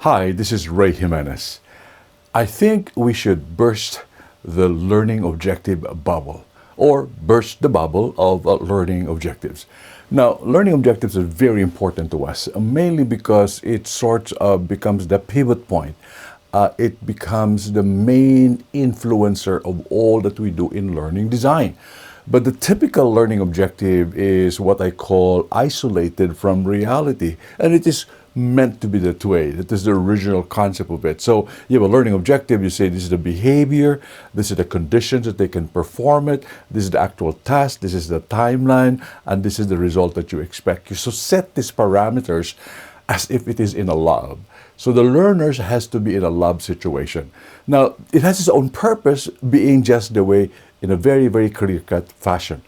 Hi, this is Ray Jimenez. I think we should burst the learning objective bubble or burst the bubble of learning objectives. Now, learning objectives are very important to us, mainly because it sort of becomes the pivot point. It becomes the main influencer of all that we do in learning design. But the typical learning objective is what I call isolated from reality, and it is meant to be that way. That is the original concept of it. So you have a learning objective, you say this is the behavior, this is the conditions that they can perform it, this is the actual task, this is the timeline, and this is the result that you expect. You so set these parameters as if it is in a lab. So the learners has to be in a lab situation. Now, it has its own purpose, being just the way in a very, very clear-cut fashion.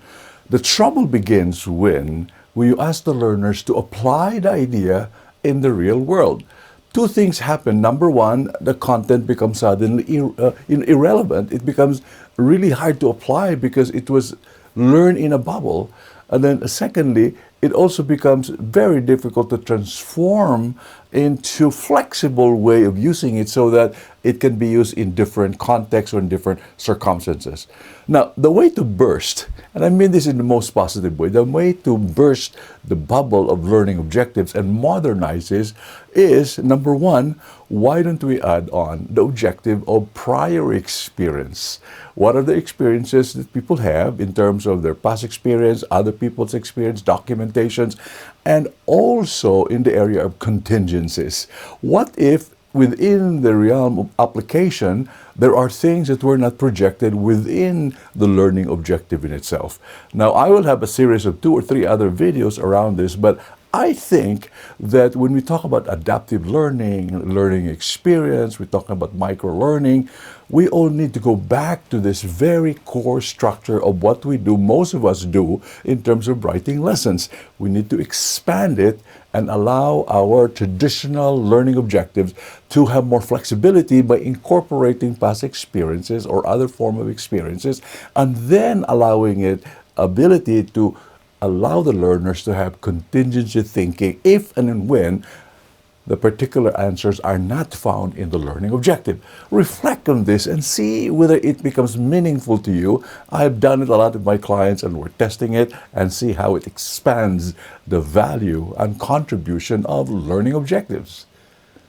The trouble begins when you ask the learners to apply the idea in the real world. Two things happen. Number one, the content becomes suddenly irrelevant. It becomes really hard to apply because it was learned in a bubble. And then secondly, it also becomes very difficult to transform into flexible way of using it so that it can be used in different contexts or in different circumstances. Now, the way to burst, and I mean this in the most positive way, the way to burst the bubble of learning objectives and modernize this is, number one, why don't we add on the objective of prior experience? What are the experiences that people have in terms of their past experience, other people's experience, documentations, and also in the area of contingencies? What if within the realm of application, there are things that were not projected within the learning objective in itself? Now, I will have a series of 2 or 3 other videos around this, but I think that when we talk about adaptive learning, learning experience, we talk about microlearning, we all need to go back to this very core structure of what we do, most of us do, in terms of writing lessons. We need to expand it and allow our traditional learning objectives to have more flexibility by incorporating past experiences or other form of experiences, and then allowing it ability to allow the learners to have contingency thinking if and when the particular answers are not found in the learning objective. Reflect on this and see whether it becomes meaningful to you. I've done it a lot with my clients and we're testing it and see how it expands the value and contribution of learning objectives.